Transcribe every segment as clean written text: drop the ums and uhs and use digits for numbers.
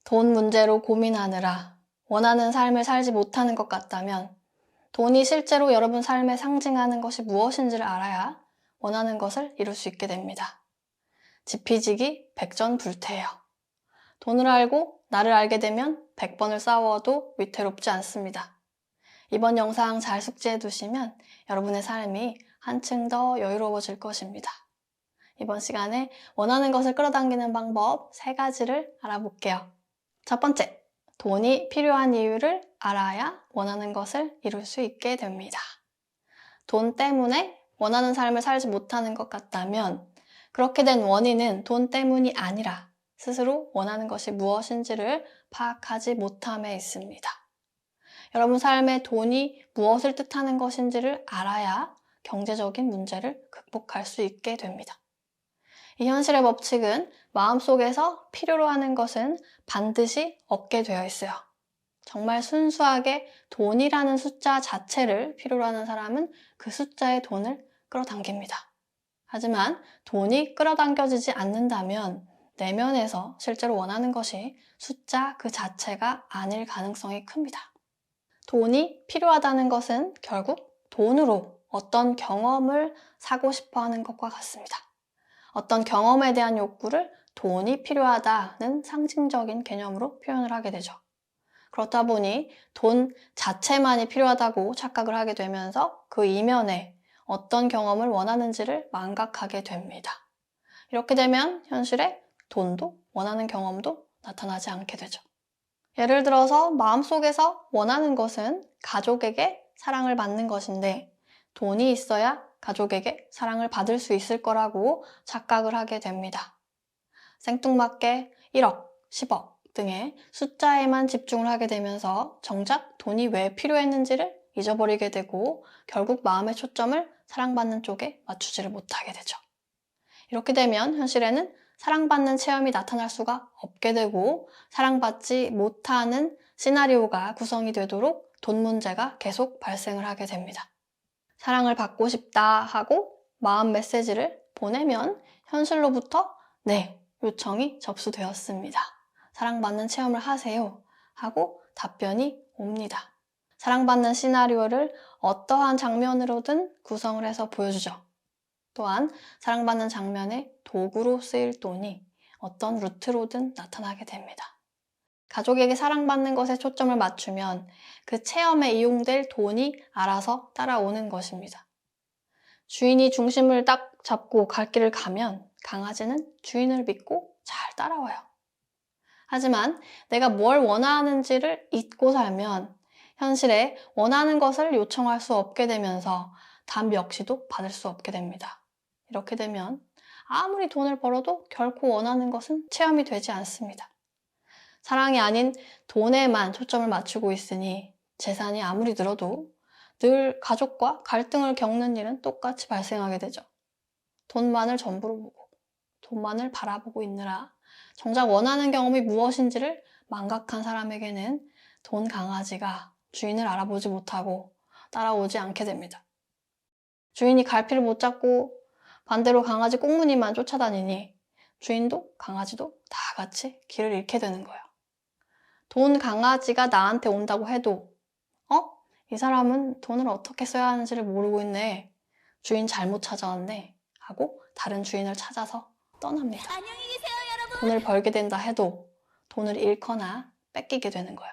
돈 문제로 고민하느라 원하는 삶을 살지 못하는 것 같다면 돈이 실제로 여러분 삶에 상징하는 것이 무엇인지를 알아야 원하는 것을 이룰 수 있게 됩니다. 지피지기 백전불태예요. 돈을 알고 나를 알게 되면 100번을 싸워도 위태롭지 않습니다. 이번 영상 잘 숙지해 두시면 여러분의 삶이 한층 더 여유로워질 것입니다. 이번 시간에 원하는 것을 끌어당기는 방법 3가지를 알아볼게요. 첫 번째, 돈이 필요한 이유를 알아야 원하는 것을 이룰 수 있게 됩니다. 돈 때문에 원하는 삶을 살지 못하는 것 같다면 그렇게 된 원인은 돈 때문이 아니라 스스로 원하는 것이 무엇인지를 파악하지 못함에 있습니다. 여러분 삶에 돈이 무엇을 뜻하는 것인지를 알아야 경제적인 문제를 극복할 수 있게 됩니다. 이 현실의 법칙은 마음속에서 필요로 하는 것은 반드시 얻게 되어 있어요. 정말 순수하게 돈이라는 숫자 자체를 필요로 하는 사람은 그 숫자의 돈을 끌어당깁니다. 하지만 돈이 끌어당겨지지 않는다면 내면에서 실제로 원하는 것이 숫자 그 자체가 아닐 가능성이 큽니다. 돈이 필요하다는 것은 결국 돈으로 어떤 경험을 사고 싶어 하는 것과 같습니다. 어떤 경험에 대한 욕구를 돈이 필요하다는 상징적인 개념으로 표현을 하게 되죠. 그렇다 보니 돈 자체만이 필요하다고 착각을 하게 되면서 그 이면에 어떤 경험을 원하는지를 망각하게 됩니다. 이렇게 되면 현실에 돈도 원하는 경험도 나타나지 않게 되죠. 예를 들어서 마음속에서 원하는 것은 가족에게 사랑을 받는 것인데 돈이 있어야 가족에게 사랑을 받을 수 있을 거라고 착각을 하게 됩니다. 생뚱맞게 1억, 10억 등의 숫자에만 집중을 하게 되면서 정작 돈이 왜 필요했는지를 잊어버리게 되고 결국 마음의 초점을 사랑받는 쪽에 맞추지를 못하게 되죠. 이렇게 되면 현실에는 사랑받는 체험이 나타날 수가 없게 되고 사랑받지 못하는 시나리오가 구성이 되도록 돈 문제가 계속 발생을 하게 됩니다. 사랑을 받고 싶다 하고 마음 메시지를 보내면 현실로부터 네, 요청이 접수되었습니다. 사랑받는 체험을 하세요 하고 답변이 옵니다. 사랑받는 시나리오를 어떠한 장면으로든 구성을 해서 보여주죠. 또한 사랑받는 장면의 도구로 쓰일 돈이 어떤 루트로든 나타나게 됩니다. 가족에게 사랑받는 것에 초점을 맞추면 그 체험에 이용될 돈이 알아서 따라오는 것입니다. 주인이 중심을 딱 잡고 갈 길을 가면 강아지는 주인을 믿고 잘 따라와요. 하지만 내가 뭘 원하는지를 잊고 살면 현실에 원하는 것을 요청할 수 없게 되면서 답 역시도 받을 수 없게 됩니다. 이렇게 되면 아무리 돈을 벌어도 결코 원하는 것은 체험이 되지 않습니다. 사랑이 아닌 돈에만 초점을 맞추고 있으니 재산이 아무리 늘어도 늘 가족과 갈등을 겪는 일은 똑같이 발생하게 되죠. 돈만을 전부로 보고 돈만을 바라보고 있느라 정작 원하는 경험이 무엇인지를 망각한 사람에게는 돈 강아지가 주인을 알아보지 못하고 따라오지 않게 됩니다. 주인이 갈피를 못 잡고 반대로 강아지 꽁무니만 쫓아다니니 주인도 강아지도 다 같이 길을 잃게 되는 거예요. 돈 강아지가 나한테 온다고 해도 이 사람은 돈을 어떻게 써야 하는지를 모르고 있네. 주인 잘못 찾아왔네. 하고 다른 주인을 찾아서 떠납니다. 안녕히 계세요, 여러분. 돈을 벌게 된다 해도 돈을 잃거나 뺏기게 되는 거예요.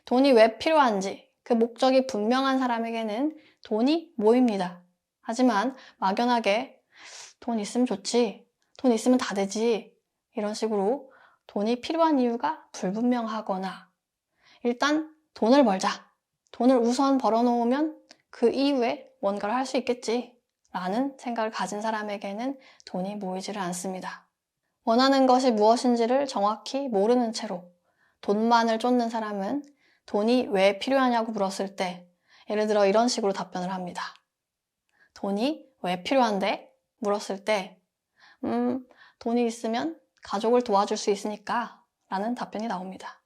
돈이 왜 필요한지 그 목적이 분명한 사람에게는 돈이 모입니다. 하지만 막연하게 돈 있으면 좋지, 돈 있으면 다 되지 이런 식으로 돈이 필요한 이유가 불분명하거나 일단 돈을 벌자, 돈을 우선 벌어놓으면 그 이후에 뭔가를 할 수 있겠지 라는 생각을 가진 사람에게는 돈이 모이지를 않습니다. 원하는 것이 무엇인지를 정확히 모르는 채로 돈만을 쫓는 사람은 돈이 왜 필요하냐고 물었을 때 예를 들어 이런 식으로 답변을 합니다. 돈이 왜 필요한데? 물었을 때 돈이 있으면 가족을 도와줄 수 있으니까 라는 답변이 나옵니다.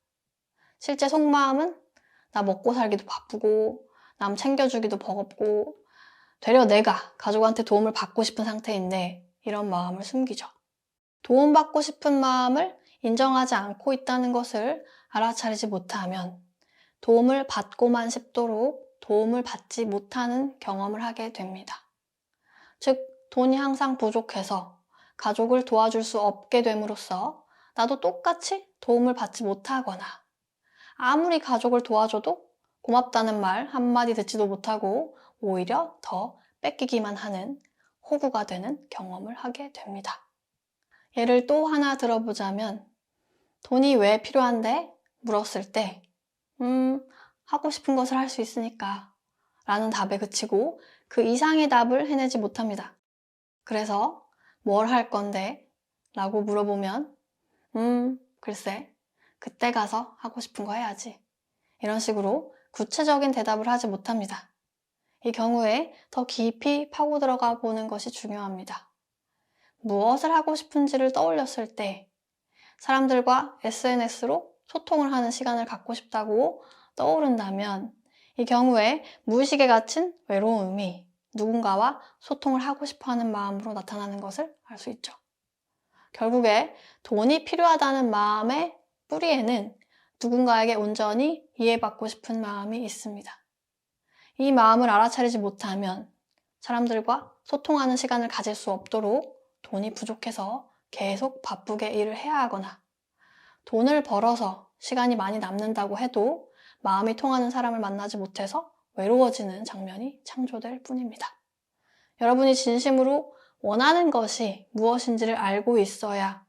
실제 속마음은 나 먹고 살기도 바쁘고 남 챙겨주기도 버겁고 되려 내가 가족한테 도움을 받고 싶은 상태인데 이런 마음을 숨기죠. 도움받고 싶은 마음을 인정하지 않고 있다는 것을 알아차리지 못하면 도움을 받고만 싶도록 도움을 받지 못하는 경험을 하게 됩니다. 즉, 돈이 항상 부족해서 가족을 도와줄 수 없게 됨으로써 나도 똑같이 도움을 받지 못하거나 아무리 가족을 도와줘도 고맙다는 말 한마디 듣지도 못하고 오히려 더 뺏기기만 하는 호구가 되는 경험을 하게 됩니다. 예를 또 하나 들어보자면 돈이 왜 필요한데? 물었을 때 하고 싶은 것을 할 수 있으니까 라는 답에 그치고 그 이상의 답을 해내지 못합니다. 그래서 뭘 할 건데? 라고 물어보면 글쎄, 그때 가서 하고 싶은 거 해야지. 이런 식으로 구체적인 대답을 하지 못합니다. 이 경우에 더 깊이 파고 들어가 보는 것이 중요합니다. 무엇을 하고 싶은지를 떠올렸을 때 사람들과 SNS로 소통을 하는 시간을 갖고 싶다고 떠오른다면 이 경우에 무의식에 갇힌 외로움이 누군가와 소통을 하고 싶어하는 마음으로 나타나는 것을 알 수 있죠. 결국에 돈이 필요하다는 마음의 뿌리에는 누군가에게 온전히 이해받고 싶은 마음이 있습니다. 이 마음을 알아차리지 못하면 사람들과 소통하는 시간을 가질 수 없도록 돈이 부족해서 계속 바쁘게 일을 해야 하거나 돈을 벌어서 시간이 많이 남는다고 해도 마음이 통하는 사람을 만나지 못해서 외로워지는 장면이 창조될 뿐입니다. 여러분이 진심으로 원하는 것이 무엇인지를 알고 있어야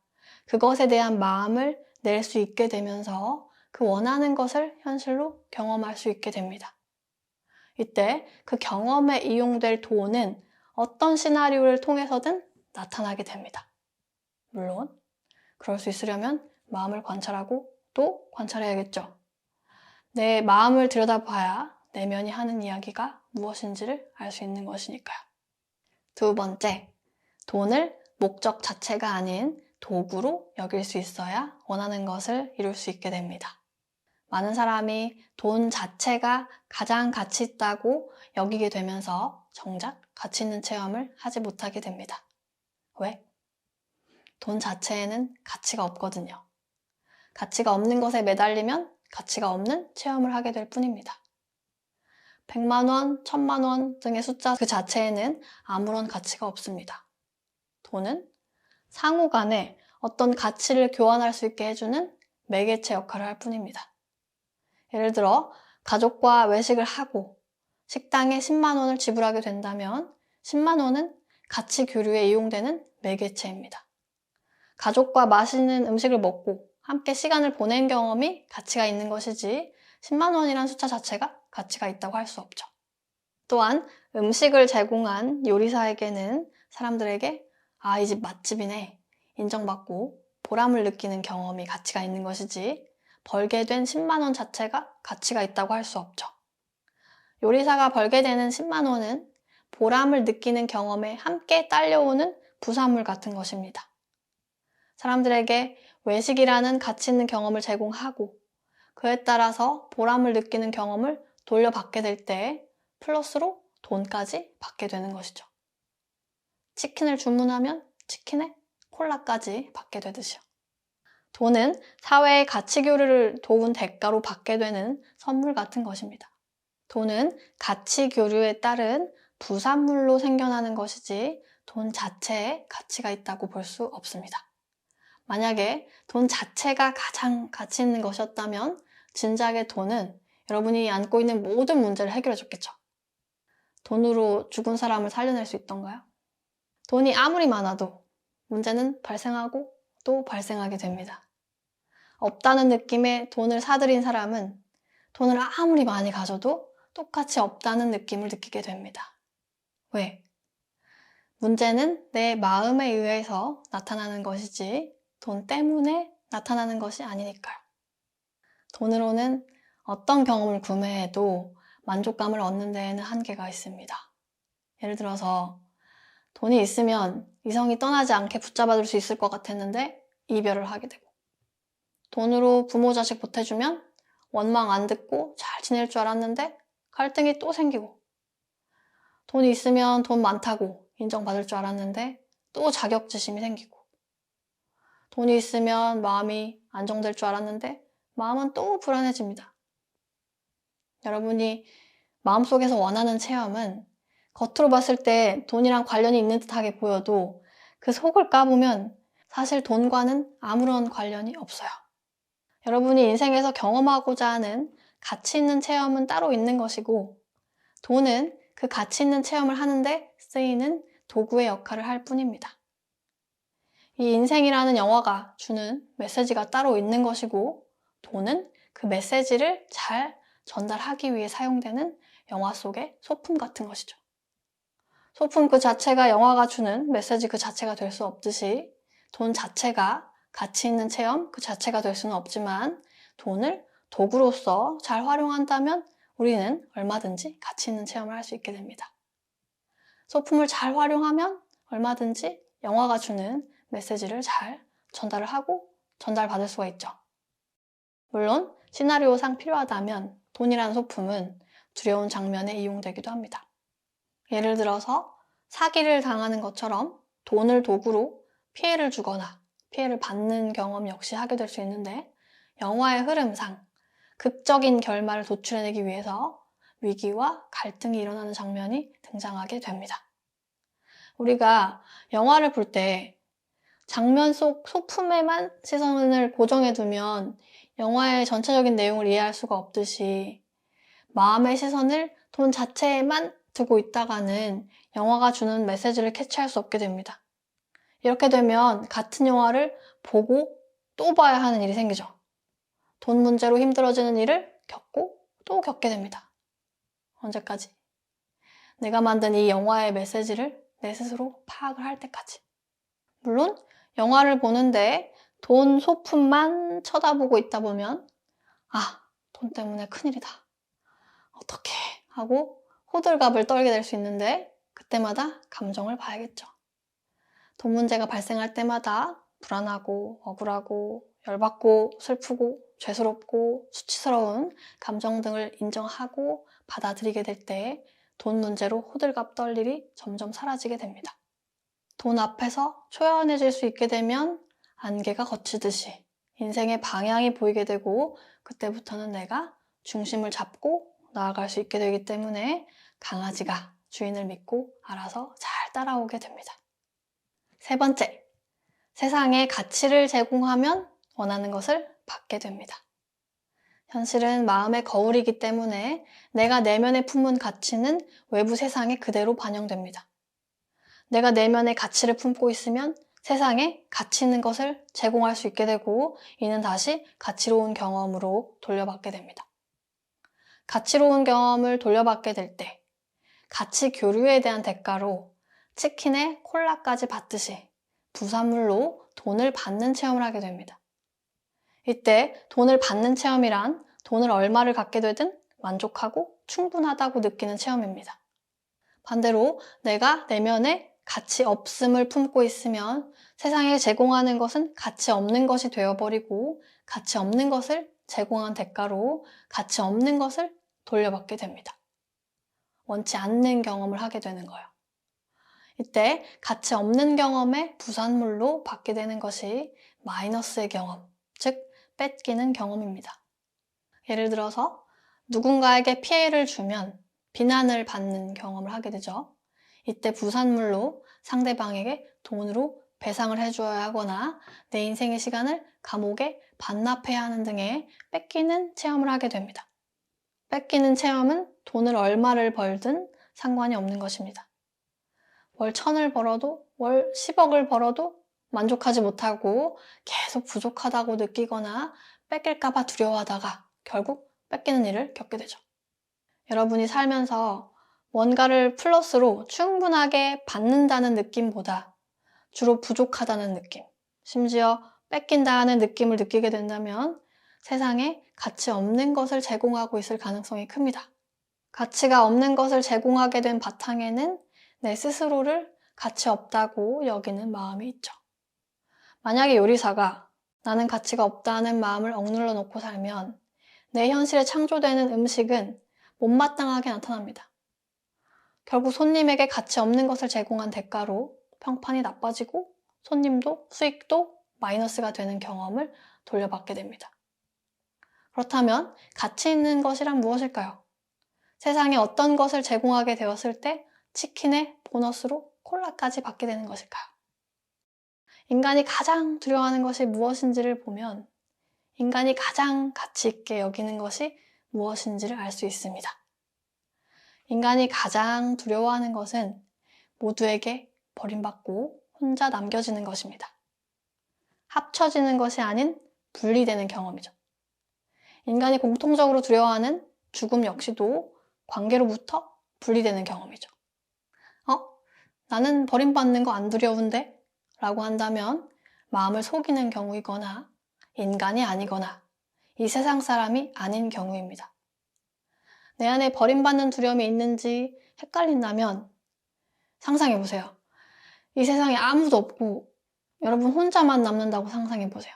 그것에 대한 마음을 낼 수 있게 되면서 그 원하는 것을 현실로 경험할 수 있게 됩니다. 이때 그 경험에 이용될 돈은 어떤 시나리오를 통해서든 나타나게 됩니다. 물론 그럴 수 있으려면 마음을 관찰하고 또 관찰해야겠죠. 내 마음을 들여다봐야 내면이 하는 이야기가 무엇인지를 알 수 있는 것이니까요. 두 번째, 돈을 목적 자체가 아닌 도구로 여길 수 있어야 원하는 것을 이룰 수 있게 됩니다. 많은 사람이 돈 자체가 가장 가치 있다고 여기게 되면서 정작 가치 있는 체험을 하지 못하게 됩니다. 왜? 돈 자체에는 가치가 없거든요. 가치가 없는 것에 매달리면 가치가 없는 체험을 하게 될 뿐입니다. 100만 원, 1000만 원 등의 숫자 그 자체에는 아무런 가치가 없습니다. 돈은 상호 간에 어떤 가치를 교환할 수 있게 해주는 매개체 역할을 할 뿐입니다. 예를 들어 가족과 외식을 하고 식당에 10만 원을 지불하게 된다면 10만 원은 가치 교류에 이용되는 매개체입니다. 가족과 맛있는 음식을 먹고 함께 시간을 보낸 경험이 가치가 있는 것이지 10만 원이란 숫자 자체가 가치가 있다고 할 수 없죠. 또한 음식을 제공한 요리사에게는 사람들에게 이 집 맛집이네 인정받고 보람을 느끼는 경험이 가치가 있는 것이지 벌게 된 10만 원 자체가 가치가 있다고 할 수 없죠. 요리사가 벌게 되는 10만 원은 보람을 느끼는 경험에 함께 딸려오는 부산물 같은 것입니다. 사람들에게 외식이라는 가치 있는 경험을 제공하고 그에 따라서 보람을 느끼는 경험을 돌려받게 될 때 플러스로 돈까지 받게 되는 것이죠. 치킨을 주문하면 치킨에 콜라까지 받게 되듯이요. 돈은 사회의 가치 교류를 도운 대가로 받게 되는 선물 같은 것입니다. 돈은 가치 교류에 따른 부산물로 생겨나는 것이지 돈 자체에 가치가 있다고 볼 수 없습니다. 만약에 돈 자체가 가장 가치 있는 것이었다면 진작에 돈은 여러분이 안고 있는 모든 문제를 해결해 줬겠죠. 돈으로 죽은 사람을 살려낼 수 있던가요? 돈이 아무리 많아도 문제는 발생하고 또 발생하게 됩니다. 없다는 느낌에 돈을 사들인 사람은 돈을 아무리 많이 가져도 똑같이 없다는 느낌을 느끼게 됩니다. 왜? 문제는 내 마음에 의해서 나타나는 것이지 돈 때문에 나타나는 것이 아니니까요. 돈으로는 어떤 경험을 구매해도 만족감을 얻는 데에는 한계가 있습니다. 예를 들어서 돈이 있으면 이성이 떠나지 않게 붙잡아둘 수 있을 것 같았는데 이별을 하게 되고 돈으로 부모 자식 보태주면 원망 안 듣고 잘 지낼 줄 알았는데 갈등이 또 생기고 돈이 있으면 돈 많다고 인정받을 줄 알았는데 또 자격지심이 생기고 돈이 있으면 마음이 안정될 줄 알았는데 마음은 또 불안해집니다. 여러분이 마음속에서 원하는 체험은 겉으로 봤을 때 돈이랑 관련이 있는 듯하게 보여도 그 속을 까보면 사실 돈과는 아무런 관련이 없어요. 여러분이 인생에서 경험하고자 하는 가치 있는 체험은 따로 있는 것이고, 돈은 그 가치 있는 체험을 하는데 쓰이는 도구의 역할을 할 뿐입니다. 이 인생이라는 영화가 주는 메시지가 따로 있는 것이고, 돈은 그 메시지를 잘 전달하기 위해 사용되는 영화 속의 소품 같은 것이죠. 소품 그 자체가 영화가 주는 메시지 그 자체가 될 수 없듯이 돈 자체가 가치 있는 체험 그 자체가 될 수는 없지만 돈을 도구로서 잘 활용한다면 우리는 얼마든지 가치 있는 체험을 할 수 있게 됩니다. 소품을 잘 활용하면 얼마든지 영화가 주는 메시지를 잘 전달을 하고 전달받을 수가 있죠. 물론 시나리오상 필요하다면 돈이라는 소품은 두려운 장면에 이용되기도 합니다. 예를 들어서 사기를 당하는 것처럼 돈을 도구로 피해를 주거나 피해를 받는 경험 역시 하게 될 수 있는데, 영화의 흐름상 극적인 결말을 도출해내기 위해서 위기와 갈등이 일어나는 장면이 등장하게 됩니다. 우리가 영화를 볼 때 장면 속 소품에만 시선을 고정해두면 영화의 전체적인 내용을 이해할 수가 없듯이 마음의 시선을 돈 자체에만 두고 있다가는 영화가 주는 메시지를 캐치할 수 없게 됩니다. 이렇게 되면 같은 영화를 보고 또 봐야 하는 일이 생기죠. 돈 문제로 힘들어지는 일을 겪고 또 겪게 됩니다. 언제까지? 내가 만든 이 영화의 메시지를 내 스스로 파악을 할 때까지. 물론 영화를 보는데 돈 소품만 쳐다보고 있다 보면 돈 때문에 큰일이다. 어떡해 하고 호들갑을 떨게 될 수 있는데, 그때마다 감정을 봐야겠죠. 돈 문제가 발생할 때마다 불안하고 억울하고 열받고 슬프고 죄스럽고 수치스러운 감정 등을 인정하고 받아들이게 될 때 돈 문제로 호들갑 떨 일이 점점 사라지게 됩니다. 돈 앞에서 초연해질 수 있게 되면 안개가 걷히듯이 인생의 방향이 보이게 되고, 그때부터는 내가 중심을 잡고 나아갈 수 있게 되기 때문에 강아지가 주인을 믿고 알아서 잘 따라오게 됩니다. 세 번째, 세상에 가치를 제공하면 원하는 것을 받게 됩니다. 현실은 마음의 거울이기 때문에 내가 내면에 품은 가치는 외부 세상에 그대로 반영됩니다. 내가 내면에 가치를 품고 있으면 세상에 가치 있는 것을 제공할 수 있게 되고, 이는 다시 가치로운 경험으로 돌려받게 됩니다. 가치로운 경험을 돌려받게 될 때 가치 교류에 대한 대가로 치킨에 콜라까지 받듯이 부산물로 돈을 받는 체험을 하게 됩니다. 이때 돈을 받는 체험이란 돈을 얼마를 갖게 되든 만족하고 충분하다고 느끼는 체험입니다. 반대로 내가 내면에 가치 없음을 품고 있으면 세상에 제공하는 것은 가치 없는 것이 되어버리고, 가치 없는 것을 제공한 대가로 가치 없는 것을 돌려받게 됩니다. 원치 않는 경험을 하게 되는 거예요. 이때 가치 없는 경험의 부산물로 받게 되는 것이 마이너스의 경험, 즉 뺏기는 경험입니다. 예를 들어서 누군가에게 피해를 주면 비난을 받는 경험을 하게 되죠. 이때 부산물로 상대방에게 돈으로 배상을 해줘야 하거나 내 인생의 시간을 감옥에 반납해야 하는 등의 뺏기는 체험을 하게 됩니다. 뺏기는 체험은 돈을 얼마를 벌든 상관이 없는 것입니다. 월 1000을 벌어도 월 10억을 벌어도 만족하지 못하고 계속 부족하다고 느끼거나 뺏길까봐 두려워하다가 결국 뺏기는 일을 겪게 되죠. 여러분이 살면서 뭔가를 플러스로 충분하게 받는다는 느낌보다 주로 부족하다는 느낌, 심지어 뺏긴다는 느낌을 느끼게 된다면 세상에 가치 없는 것을 제공하고 있을 가능성이 큽니다. 가치가 없는 것을 제공하게 된 바탕에는 내 스스로를 가치 없다고 여기는 마음이 있죠. 만약에 요리사가 나는 가치가 없다는 마음을 억눌러 놓고 살면 내 현실에 창조되는 음식은 못마땅하게 나타납니다. 결국 손님에게 가치 없는 것을 제공한 대가로 평판이 나빠지고 손님도 수익도 마이너스가 되는 경험을 돌려받게 됩니다. 그렇다면 가치 있는 것이란 무엇일까요? 세상에 어떤 것을 제공하게 되었을 때 치킨에 보너스로 콜라까지 받게 되는 것일까요? 인간이 가장 두려워하는 것이 무엇인지를 보면 인간이 가장 가치 있게 여기는 것이 무엇인지를 알 수 있습니다. 인간이 가장 두려워하는 것은 모두에게 버림받고 혼자 남겨지는 것입니다. 합쳐지는 것이 아닌 분리되는 경험이죠. 인간이 공통적으로 두려워하는 죽음 역시도 관계로부터 분리되는 경험이죠. 나는 버림받는 거 안 두려운데? 라고 한다면 마음을 속이는 경우이거나 인간이 아니거나 이 세상 사람이 아닌 경우입니다. 내 안에 버림받는 두려움이 있는지 헷갈린다면 상상해보세요. 이 세상에 아무도 없고 여러분 혼자만 남는다고 상상해보세요.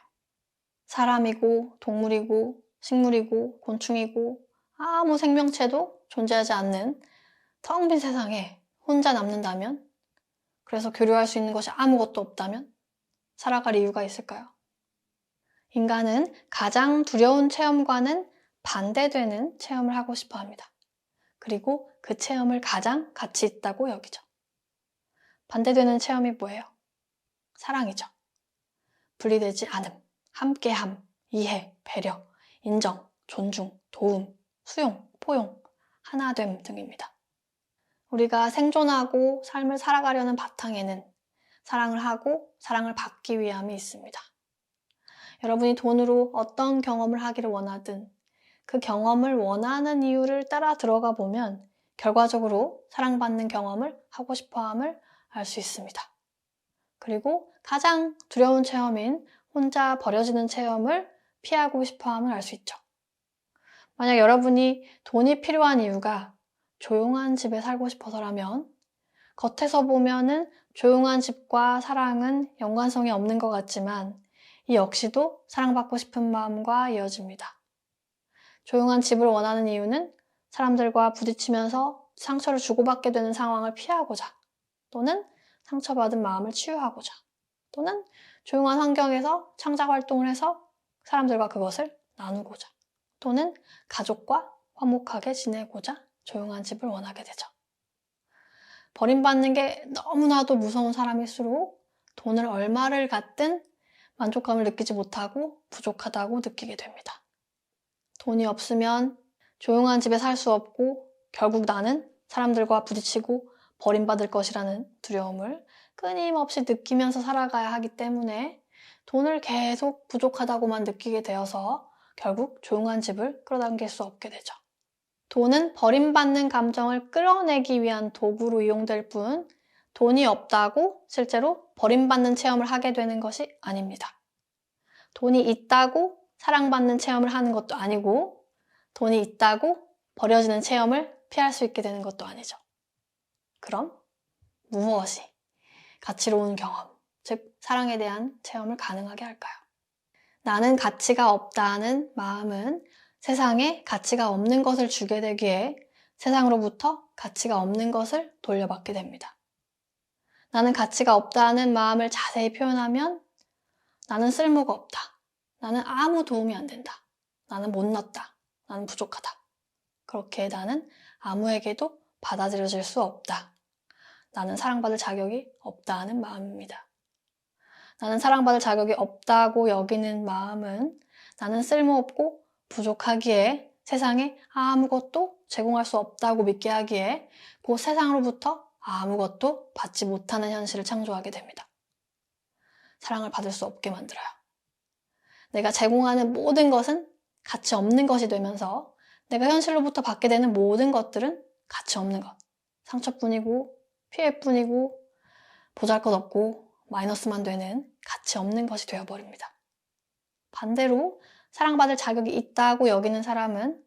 사람이고 동물이고 식물이고 곤충이고 아무 생명체도 존재하지 않는 텅 빈 세상에 혼자 남는다면, 그래서 교류할 수 있는 것이 아무것도 없다면 살아갈 이유가 있을까요? 인간은 가장 두려운 체험과는 반대되는 체험을 하고 싶어 합니다. 그리고 그 체험을 가장 가치 있다고 여기죠. 반대되는 체험이 뭐예요? 사랑이죠. 분리되지 않음, 함께함, 이해, 배려, 인정, 존중, 도움, 수용, 포용, 하나됨 등입니다. 우리가 생존하고 삶을 살아가려는 바탕에는 사랑을 하고 사랑을 받기 위함이 있습니다. 여러분이 돈으로 어떤 경험을 하기를 원하든 그 경험을 원하는 이유를 따라 들어가 보면 결과적으로 사랑받는 경험을 하고 싶어함을 알 수 있습니다. 그리고 가장 두려운 체험인 혼자 버려지는 체험을 피하고 싶어함을 알 수 있죠. 만약 여러분이 돈이 필요한 이유가 조용한 집에 살고 싶어서라면 겉에서 보면은 조용한 집과 사랑은 연관성이 없는 것 같지만 이 역시도 사랑받고 싶은 마음과 이어집니다. 조용한 집을 원하는 이유는 사람들과 부딪히면서 상처를 주고받게 되는 상황을 피하고자, 또는 상처받은 마음을 치유하고자, 또는 조용한 환경에서 창작 활동을 해서 사람들과 그것을 나누고자, 또는 가족과 화목하게 지내고자 조용한 집을 원하게 되죠. 버림받는 게 너무나도 무서운 사람일수록 돈을 얼마를 갖든 만족감을 느끼지 못하고 부족하다고 느끼게 됩니다. 돈이 없으면 조용한 집에 살 수 없고 결국 나는 사람들과 부딪히고 버림받을 것이라는 두려움을 끊임없이 느끼면서 살아가야 하기 때문에 돈을 계속 부족하다고만 느끼게 되어서 결국 조용한 집을 끌어당길 수 없게 되죠. 돈은 버림받는 감정을 끌어내기 위한 도구로 이용될 뿐 돈이 없다고 실제로 버림받는 체험을 하게 되는 것이 아닙니다. 돈이 있다고 사랑받는 체험을 하는 것도 아니고 돈이 있다고 버려지는 체험을 피할 수 있게 되는 것도 아니죠. 그럼 무엇이 가치로운 경험, 즉 사랑에 대한 체험을 가능하게 할까요? 나는 가치가 없다는 마음은 세상에 가치가 없는 것을 주게 되기에 세상으로부터 가치가 없는 것을 돌려받게 됩니다. 나는 가치가 없다는 마음을 자세히 표현하면 나는 쓸모가 없다. 나는 아무 도움이 안 된다. 나는 못났다. 나는 부족하다. 그렇게 나는 아무에게도 받아들여질 수 없다. 나는 사랑받을 자격이 없다는 마음입니다. 나는 사랑받을 자격이 없다고 여기는 마음은 나는 쓸모없고 부족하기에 세상에 아무것도 제공할 수 없다고 믿게 하기에 그 세상으로부터 아무것도 받지 못하는 현실을 창조하게 됩니다. 사랑을 받을 수 없게 만들어요. 내가 제공하는 모든 것은 가치 없는 것이 되면서 내가 현실로부터 받게 되는 모든 것들은 가치 없는 것, 상처뿐이고 피해뿐이고 보잘것없고 마이너스만 되는 가치 없는 것이 되어버립니다. 반대로 사랑받을 자격이 있다고 여기는 사람은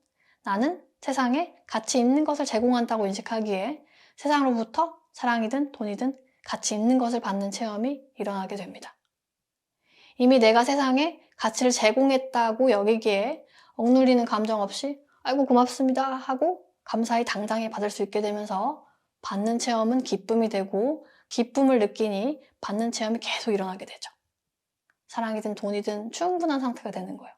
나는 세상에 가치 있는 것을 제공한다고 인식하기에 세상으로부터 사랑이든 돈이든 가치 있는 것을 받는 체험이 일어나게 됩니다. 이미 내가 세상에 가치를 제공했다고 여기기에 억눌리는 감정 없이 아이고 고맙습니다 하고 감사히 당당히 받을 수 있게 되면서 받는 체험은 기쁨이 되고 기쁨을 느끼니 받는 체험이 계속 일어나게 되죠. 사랑이든 돈이든 충분한 상태가 되는 거예요.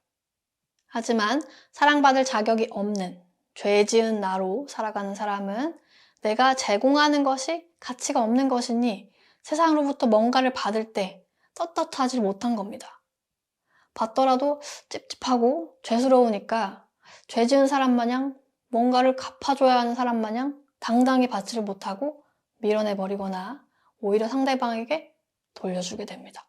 하지만 사랑받을 자격이 없는 죄 지은 나로 살아가는 사람은 내가 제공하는 것이 가치가 없는 것이니 세상으로부터 뭔가를 받을 때 떳떳하지 못한 겁니다. 받더라도 찝찝하고 죄스러우니까 죄 지은 사람 마냥 뭔가를 갚아줘야 하는 사람 마냥 당당히 받지를 못하고 밀어내버리거나 오히려 상대방에게 돌려주게 됩니다.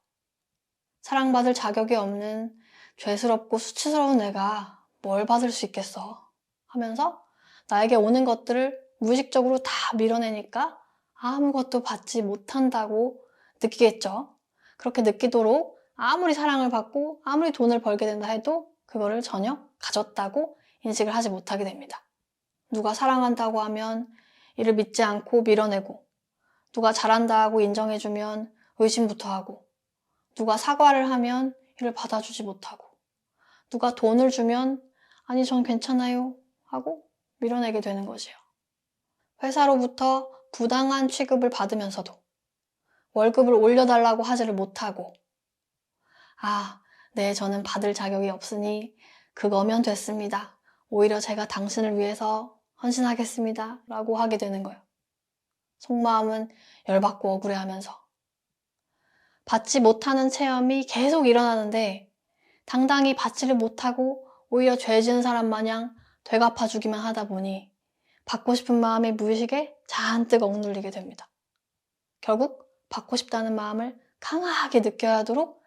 사랑받을 자격이 없는 죄스럽고 수치스러운 내가 뭘 받을 수 있겠어 하면서 나에게 오는 것들을 무의식적으로 다 밀어내니까 아무것도 받지 못한다고 느끼겠죠. 그렇게 느끼도록 아무리 사랑을 받고 아무리 돈을 벌게 된다 해도 그거를 전혀 가졌다고 인식을 하지 못하게 됩니다. 누가 사랑한다고 하면 이를 믿지 않고 밀어내고, 누가 잘한다고 인정해주면 의심부터 하고, 누가 사과를 하면 이를 받아주지 못하고, 누가 돈을 주면 아니 전 괜찮아요 하고 밀어내게 되는 것이에요. 회사로부터 부당한 취급을 받으면서도 월급을 올려달라고 하지를 못하고, 네, 저는 받을 자격이 없으니 그거면 됐습니다. 오히려 제가 당신을 위해서 헌신하겠습니다 라고 하게 되는 거예요. 속마음은 열받고 억울해하면서 받지 못하는 체험이 계속 일어나는데 당당히 받지를 못하고 오히려 죄 지은 사람 마냥 되갚아주기만 하다 보니 받고 싶은 마음이 무의식에 잔뜩 억눌리게 됩니다. 결국 받고 싶다는 마음을 강하게 느껴야 하도록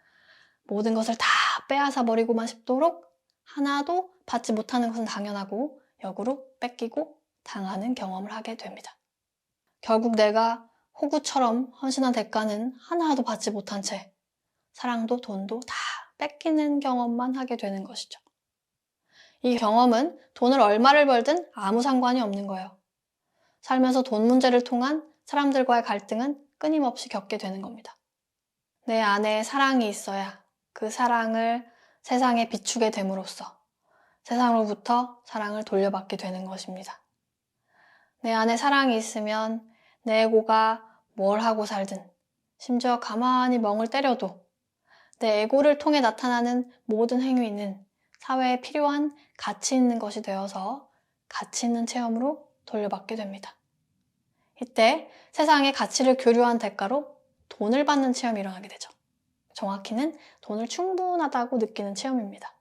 모든 것을 다 빼앗아 버리고만 싶도록 하나도 받지 못하는 것은 당연하고 역으로 뺏기고 당하는 경험을 하게 됩니다. 결국 내가 호구처럼 헌신한 대가는 하나도 받지 못한 채 사랑도 돈도 다 뺏기는 경험만 하게 되는 것이죠. 이 경험은 돈을 얼마를 벌든 아무 상관이 없는 거예요. 살면서 돈 문제를 통한 사람들과의 갈등은 끊임없이 겪게 되는 겁니다. 내 안에 사랑이 있어야 그 사랑을 세상에 비추게 됨으로써 세상으로부터 사랑을 돌려받게 되는 것입니다. 내 안에 사랑이 있으면 내 에고가 뭘 하고 살든, 심지어 가만히 멍을 때려도 내 에고를 통해 나타나는 모든 행위는 사회에 필요한 가치 있는 것이 되어서 가치 있는 체험으로 돌려받게 됩니다. 이때 세상에 가치를 교류한 대가로 돈을 받는 체험이 일어나게 되죠. 정확히는 돈을 충분하다고 느끼는 체험입니다.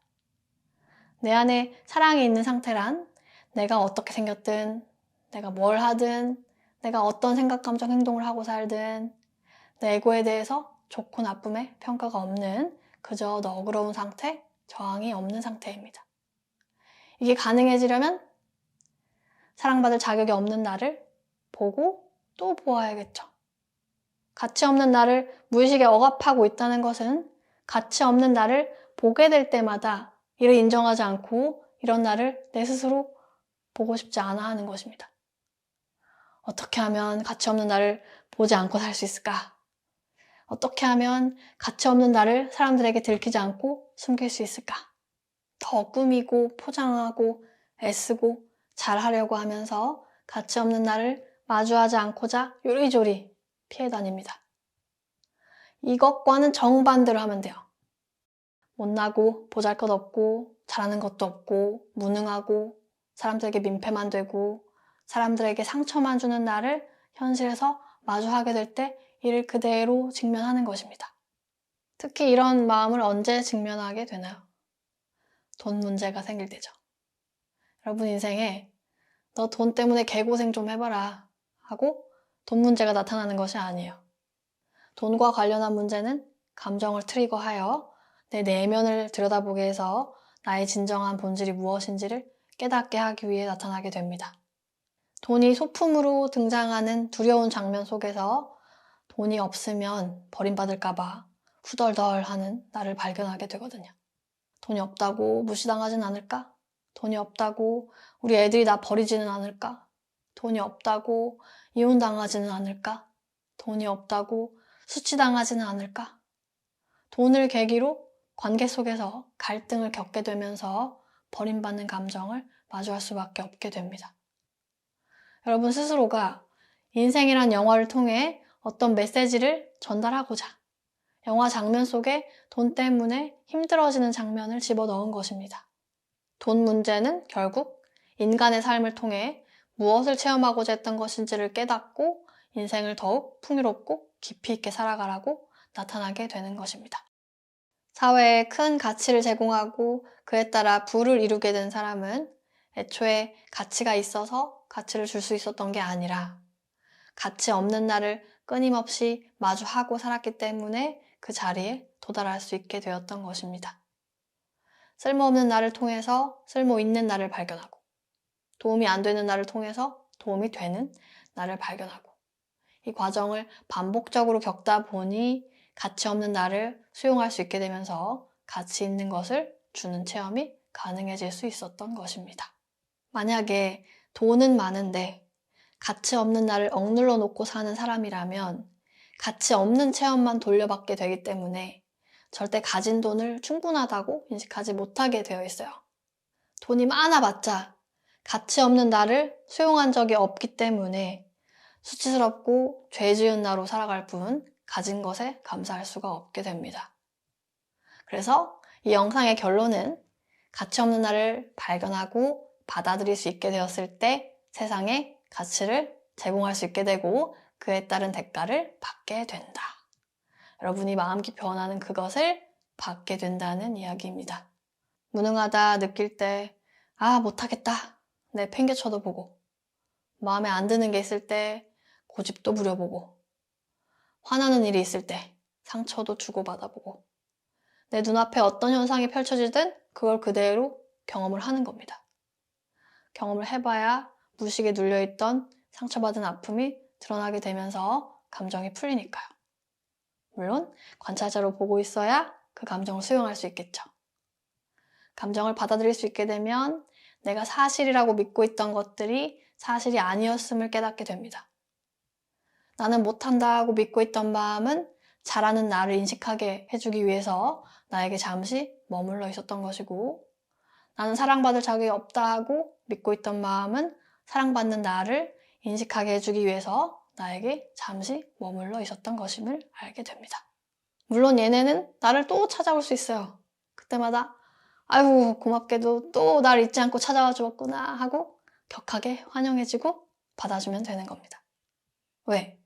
내 안에 사랑이 있는 상태란 내가 어떻게 생겼든, 내가 뭘 하든, 내가 어떤 생각, 감정, 행동을 하고 살든 내 에고에 대해서 좋고 나쁨의 평가가 없는 그저 너그러운 상태, 저항이 없는 상태입니다. 이게 가능해지려면 사랑받을 자격이 없는 나를 보고 또 보아야겠죠. 가치 없는 나를 무의식에 억압하고 있다는 것은 가치 없는 나를 보게 될 때마다 이를 인정하지 않고 이런 나를 내 스스로 보고 싶지 않아 하는 것입니다. 어떻게 하면 가치 없는 나를 보지 않고 살 수 있을까? 어떻게 하면 가치 없는 나를 사람들에게 들키지 않고 숨길 수 있을까? 더 꾸미고 포장하고 애쓰고 잘하려고 하면서 가치 없는 나를 마주하지 않고자 요리조리 피해 다닙니다. 이것과는 정반대로 하면 돼요. 못나고 보잘것없고 잘하는 것도 없고 무능하고 사람들에게 민폐만 되고 사람들에게 상처만 주는 나를 현실에서 마주하게 될 때 이를 그대로 직면하는 것입니다. 특히 이런 마음을 언제 직면하게 되나요? 돈 문제가 생길 때죠. 여러분 인생에 너 돈 때문에 개고생 좀 해봐라 하고 돈 문제가 나타나는 것이 아니에요. 돈과 관련한 문제는 감정을 트리거하여 내 내면을 들여다보게 해서 나의 진정한 본질이 무엇인지를 깨닫게 하기 위해 나타나게 됩니다. 돈이 소품으로 등장하는 두려운 장면 속에서 돈이 없으면 버림받을까봐 후덜덜하는 나를 발견하게 되거든요. 돈이 없다고 무시당하진 않을까? 돈이 없다고 우리 애들이 나 버리지는 않을까? 돈이 없다고 이혼당하지는 않을까? 돈이 없다고 수치당하지는 않을까? 돈을 계기로 관계 속에서 갈등을 겪게 되면서 버림받는 감정을 마주할 수밖에 없게 됩니다. 여러분 스스로가 인생이란 영화를 통해 어떤 메시지를 전달하고자 영화 장면 속에 돈 때문에 힘들어지는 장면을 집어넣은 것입니다. 돈 문제는 결국 인간의 삶을 통해 무엇을 체험하고자 했던 것인지를 깨닫고 인생을 더욱 풍요롭고 깊이 있게 살아가라고 나타나게 되는 것입니다. 사회에 큰 가치를 제공하고 그에 따라 부를 이루게 된 사람은 애초에 가치가 있어서 가치를 줄 수 있었던 게 아니라 가치 없는 나를 끊임없이 마주하고 살았기 때문에 그 자리에 도달할 수 있게 되었던 것입니다. 쓸모없는 나를 통해서 쓸모 있는 나를 발견하고 도움이 안 되는 나를 통해서 도움이 되는 나를 발견하고 이 과정을 반복적으로 겪다 보니 가치 없는 나를 수용할 수 있게 되면서 가치 있는 것을 주는 체험이 가능해질 수 있었던 것입니다. 만약에 돈은 많은데 가치 없는 나를 억눌러 놓고 사는 사람이라면 가치 없는 체험만 돌려받게 되기 때문에 절대 가진 돈을 충분하다고 인식하지 못하게 되어 있어요. 돈이 많아봤자 가치 없는 나를 수용한 적이 없기 때문에 수치스럽고 죄 지은 나로 살아갈 뿐 가진 것에 감사할 수가 없게 됩니다. 그래서 이 영상의 결론은 가치 없는 나를 발견하고 받아들일 수 있게 되었을 때 세상에 가치를 제공할 수 있게 되고 그에 따른 대가를 받게 된다. 여러분이 마음 깊이 원하는 그것을 받게 된다는 이야기입니다. 무능하다 느낄 때 못하겠다 내팽개쳐도 보고 마음에 안 드는 게 있을 때 고집도 부려보고 화나는 일이 있을 때 상처도 주고받아보고 내 눈앞에 어떤 현상이 펼쳐지든 그걸 그대로 경험을 하는 겁니다. 경험을 해봐야 무식에 눌려있던 상처받은 아픔이 드러나게 되면서 감정이 풀리니까요. 물론 관찰자로 보고 있어야 그 감정을 수용할 수 있겠죠. 감정을 받아들일 수 있게 되면 내가 사실이라고 믿고 있던 것들이 사실이 아니었음을 깨닫게 됩니다. 나는 못한다고 믿고 있던 마음은 잘하는 나를 인식하게 해주기 위해서 나에게 잠시 머물러 있었던 것이고 나는 사랑받을 자격이 없다 하고 믿고 있던 마음은 사랑받는 나를 인식하게 해주기 위해서 나에게 잠시 머물러 있었던 것임을 알게 됩니다. 물론 얘네는 나를 또 찾아올 수 있어요. 그때마다 아이고 고맙게도 또 날 잊지 않고 찾아와 주었구나 하고 격하게 환영해주고 받아주면 되는 겁니다. 왜?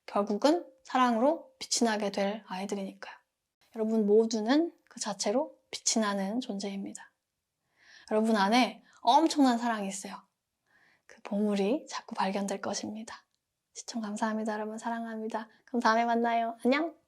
결국은 사랑으로 빛이 나게 될 아이들이니까요. 여러분 모두는 그 자체로 빛이 나는 존재입니다. 여러분 안에 엄청난 사랑이 있어요. 그 보물이 자꾸 발견될 것입니다. 시청 감사합니다. 여러분 사랑합니다. 그럼 다음에 만나요. 안녕!